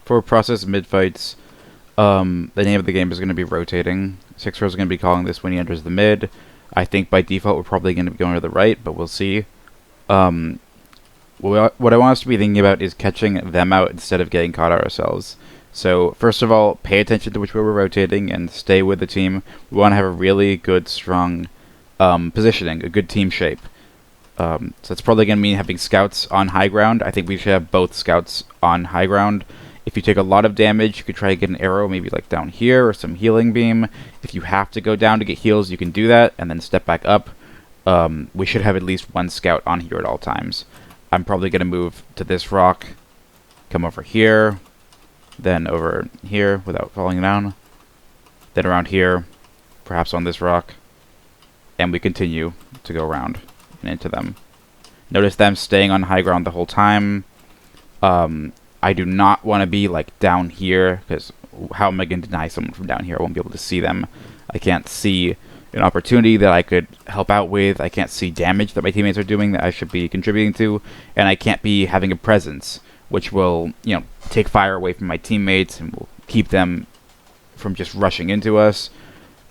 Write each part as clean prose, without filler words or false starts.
for process mid-fights, the name of the game is going to be rotating. 6-row is going to be calling this when he enters the mid. I think by default we're probably going to be going to the right, but we'll see. What I want us to be thinking about is catching them out instead of getting caught out ourselves. So first of all, pay attention to which way we're rotating and stay with the team. We want to have a really good, strong positioning, a good team shape. So it's probably going to mean having scouts on high ground. I think we should have both scouts on high ground. If you take a lot of damage, you could try to get an arrow maybe like down here or some healing beam. If you have to go down to get heals, you can do that and then step back up. We should have at least one scout on here at all times. I'm probably going to move to this rock, come over here, then over here without falling down, then around here, perhaps on this rock, and we continue to go around and into them. Notice them staying on high ground the whole time. I do not want to be like down here, because how am I going to deny someone from down here? I won't be able to see them. I can't see an opportunity that I could help out with. I can't see damage that my teammates are doing that I should be contributing to, and I can't be having a presence which will, take fire away from my teammates and will keep them from just rushing into us.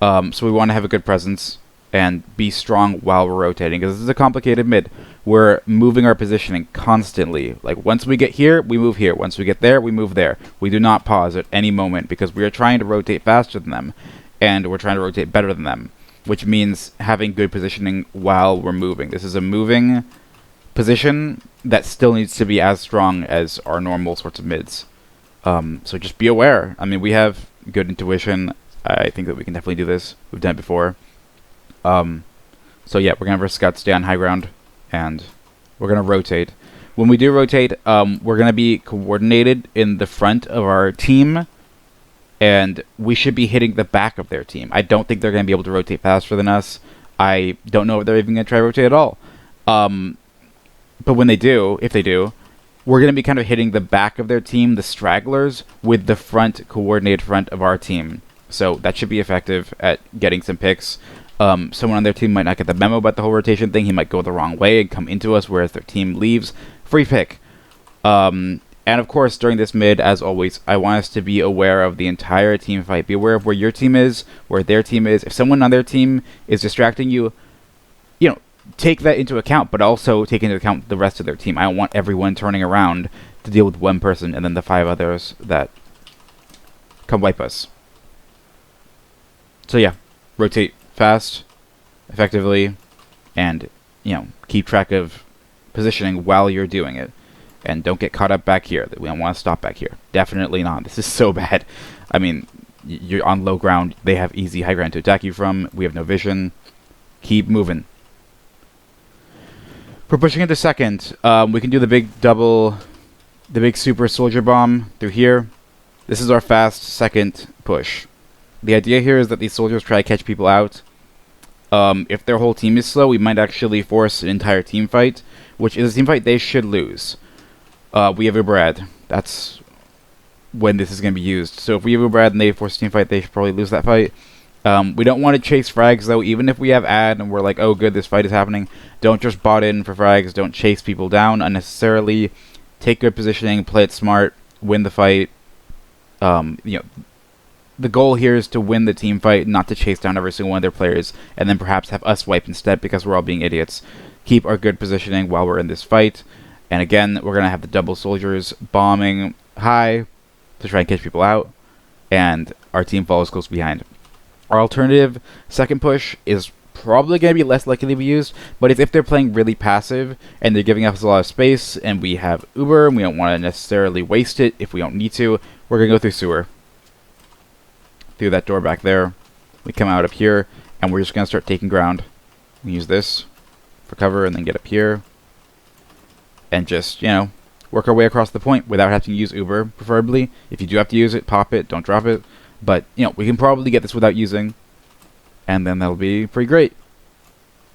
So we want to have a good presence and be strong while we're rotating, because this is a complicated mid. We're moving our positioning constantly. Like, once we get here, we move here. Once we get there, we move there. We do not pause at any moment, because we are trying to rotate faster than them, and we're trying to rotate better than them, which means having good positioning while we're moving. This is a moving position that still needs to be as strong as our normal sorts of mids. So just be aware. I mean, we have good intuition. I think that we can definitely do this. We've done it before. So yeah, we're going to have our scouts stay on high ground, and we're going to rotate. When we do rotate, we're going to be coordinated in the front of our team, and we should be hitting the back of their team. I don't think they're going to be able to rotate faster than us. I don't know if they're even going to try to rotate at all. But when they do, if they do, we're going to be kind of hitting the back of their team, the stragglers, with the front, coordinated front of our team. So that should be effective at getting some picks. Someone on their team might not get the memo about the whole rotation thing. He might go the wrong way and come into us, whereas their team leaves. Free pick. And of course, during this mid, as always, I want us to be aware of the entire team fight. Be aware of where your team is, where their team is. If someone on their team is distracting you, take that into account, but also take into account the rest of their team. I don't want everyone turning around to deal with one person and then the 5 others that come wipe us. So yeah, rotate fast, effectively, and, keep track of positioning while you're doing it. And don't get caught up back here. We don't want to stop back here. Definitely not. This is so bad. I mean, you're on low ground. They have easy high ground to attack you from. We have no vision. Keep moving. We're pushing into second. We can do the big super soldier bomb through here. This is our fast second push. The idea here is that these soldiers try to catch people out. If their whole team is slow, we might actually force an entire team fight, which is a team fight they should lose. We have Uberad. That's when this is going to be used. So if we have Uberad and they force a team fight, they should probably lose that fight. We don't want to chase frags, though. Even if we have ad and we're like, oh good, this fight is happening, don't just bot in for frags. Don't chase people down unnecessarily. Take good positioning, play it smart, win the fight. The goal here is to win the team fight, not to chase down every single one of their players, and then perhaps have us wipe instead because we're all being idiots. Keep our good positioning while we're in this fight. And again, we're going to have the double soldiers bombing high to try and catch people out, and our team follows close behind. Our alternative second push is probably going to be less likely to be used, but it's if they're playing really passive and they're giving us a lot of space and we have Uber and we don't want to necessarily waste it if we don't need to, we're going to go through sewer. Through that door back there. We come out up here and we're just going to start taking ground. We use this for cover and then get up here and just, work our way across the point without having to use Uber, preferably. If you do have to use it, pop it, don't drop it. But, we can probably get this without using, and then that'll be pretty great.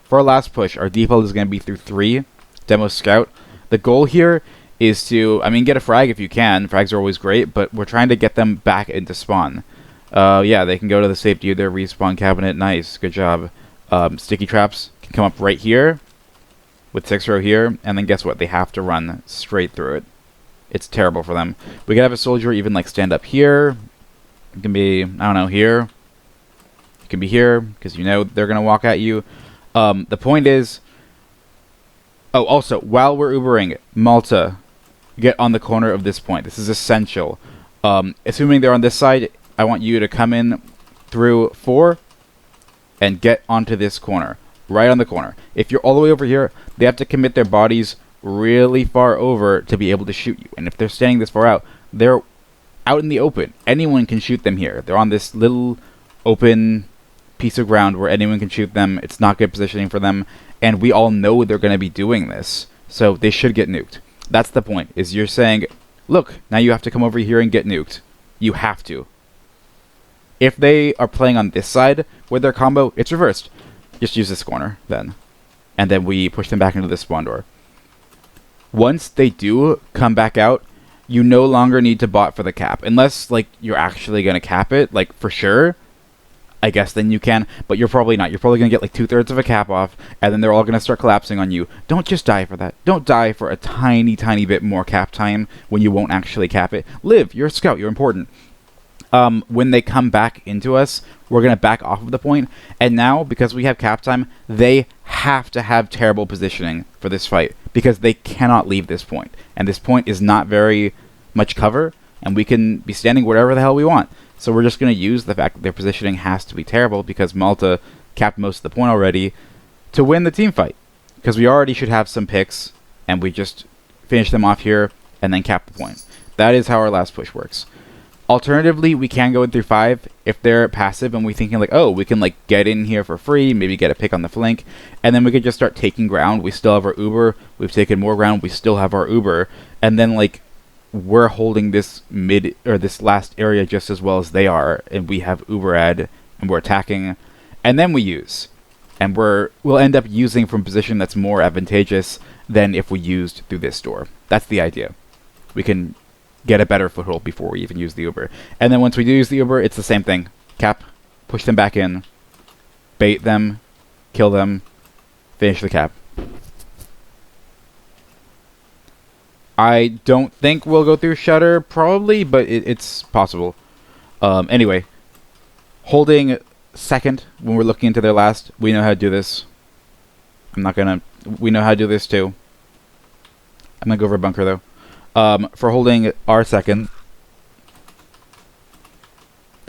For our last push, our default is going to be through 3, Demo Scout. The goal here is to, get a frag if you can. Frags are always great, but we're trying to get them back into spawn. Yeah, they can go to the safety of their respawn cabinet. Nice, good job. Sticky traps can come up right here, with 6-row here, and then guess what? They have to run straight through it. it's terrible for them. We could have a soldier even like stand up here. It can be, I don't know, here. It can be here, because you know they're going to walk at you. The point is... Oh, also, while we're Ubering, Malta, get on the corner of this point. This is essential. Assuming they're on this side, I want you to come in through 4 and get onto this corner. Right on the corner. If you're all the way over here, they have to commit their bodies really far over to be able to shoot you. And if they're standing this far out, they're out in the open. Anyone can shoot them here. They're on this little open piece of ground where anyone can shoot them. It's not good positioning for them. And we all know they're going to be doing this. So they should get nuked. That's the point, is you're saying, look, now you have to come over here and get nuked. You have to. If they are playing on this side with their combo, it's reversed. Just use this corner then. And then we push them back into the spawn door. Once they do come back out, you no longer need to bot for the cap. Unless, like, you're actually going to cap it, like, for sure. I guess then you can, but you're probably not. You're probably going to get, like, 2/3 of a cap off, and then they're all going to start collapsing on you. Don't just die for that. Don't die for a tiny, tiny bit more cap time when you won't actually cap it. Live. You're a scout. You're important. When they come back into us, we're going to back off of the point. And now, because we have cap time, they have to have terrible positioning for this fight. Because they cannot leave this point. And this point is not very much cover. And we can be standing wherever the hell we want. So we're just going to use the fact that their positioning has to be terrible. Because Malta capped most of the point already to win the team fight. Because we already should have some picks. And we just finish them off here and then cap the point. That is how our last push works. Alternatively, we can go in through 5 if they're passive and we're thinking like, oh, we can like get in here for free, maybe get a pick on the flank, and then we could just start taking ground. We still have our Uber, we've taken more ground, we still have our Uber, and then like we're holding this mid or this last area just as well as they are, and we have Uber ad and we're attacking, and then we use. And we'll end up using from a position that's more advantageous than if we used through this door. That's the idea. We can get a better foothold before we even use the Uber. And then once we do use the Uber, it's the same thing. Cap, push them back in, bait them, kill them, finish the cap. I don't think we'll go through Shutter, probably, but it's possible. Anyway, holding second when we're looking into their last, we know how to do this. We know how to do this too. I'm gonna go over a bunker though. For holding our second,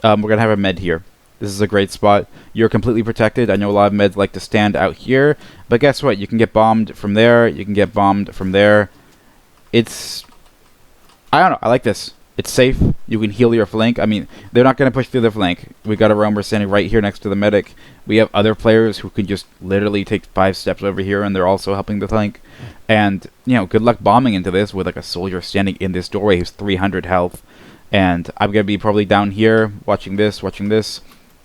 we're going to have a med here. This is a great spot. You're completely protected. I know a lot of meds like to stand out here, but guess what? You can get bombed from there. You can get bombed from there. It's... I don't know. I like this. It's safe. You can heal your flank. I mean, they're not going to push through the flank. We got a roamer standing right here next to the medic. We have other players who can just literally take 5 steps over here, and they're also helping the flank. And, you know, good luck bombing into this with, like, a soldier standing in this doorway who's 300 health. And I'm going to be probably down here watching this,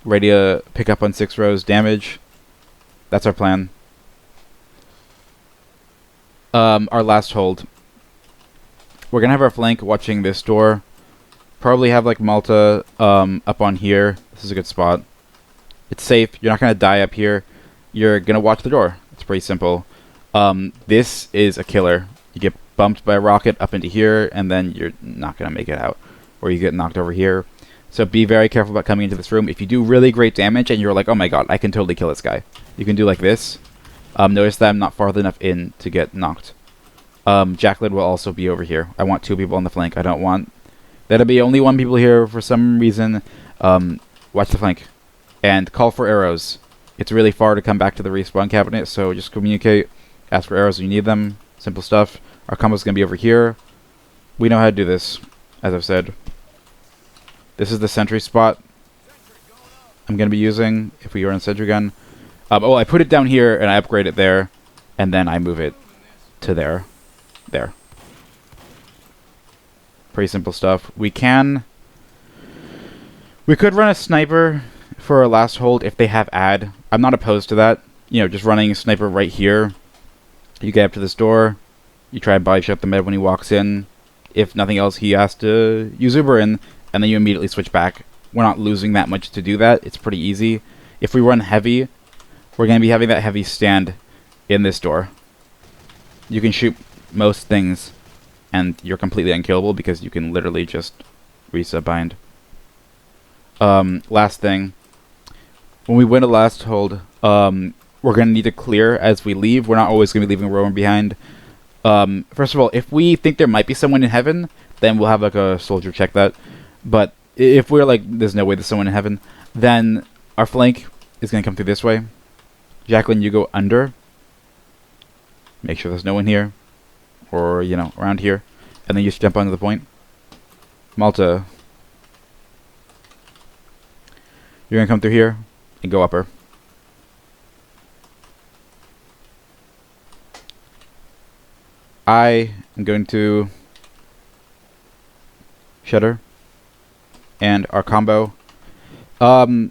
ready to pick up on 6 rows damage. That's our plan. Our last hold. We're going to have our flank watching this door. Probably have, like, Malta up on here. This is a good spot. It's safe. You're not going to die up here. You're going to watch the door. It's pretty simple. This is a killer. You get bumped by a rocket up into here, and then you're not going to make it out. Or you get knocked over here. So be very careful about coming into this room. If you do really great damage, and you're like, oh my god, I can totally kill this guy. You can do like this. Notice that I'm not far enough in to get knocked. Jacqueline will also be over here. I want 2 people on the flank. I don't want... There'll be only 1 people here for some reason. Watch the flank. And call for arrows. It's really far to come back to the respawn cabinet, so just communicate. Ask for arrows when you need them. Simple stuff. Our combo's going to be over here. We know how to do this, as I've said. This is the sentry spot I'm going to be using if we are in sentry gun. Oh, I put it down here, and I upgrade it there, and then I move it to there. There. Pretty simple stuff. We could run a sniper for our last hold if they have ad. I'm not opposed to that. You know, just running a sniper right here. You get up to this door. You try to body shot the med when he walks in. If nothing else, he has to use Uber in, and then you immediately switch back. We're not losing that much to do that. It's pretty easy. If we run heavy, we're going to be having that heavy stand in this door. You can shoot most things and you're completely unkillable because you can literally just reset bind. Last thing, when we win a last hold, we're going to need to clear as we leave. We're not always going to be leaving a roamer behind. First of all, if we think there might be someone in heaven, then we'll have like a soldier check that. But if we're like, there's no way there's someone in heaven, then our flank is going to come through this way. Jacqueline, you go under. Make sure there's no one here. Or, you know, around here. And then you just jump onto the point. Malta, you're going to come through here and go upper. I am going to Shudder. And our combo. I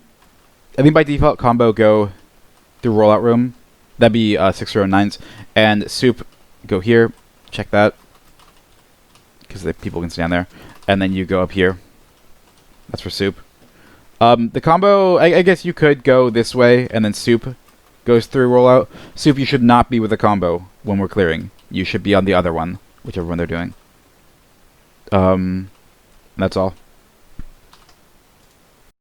think by default, combo go through rollout room. That'd be 609s. And soup, go here. Check that. Because the people can stand there. And then you go up here. That's for soup. The combo, I guess you could go this way, and then soup goes through rollout. Soup, you should not be with the combo when we're clearing. You should be on the other one, whichever one they're doing. That's all.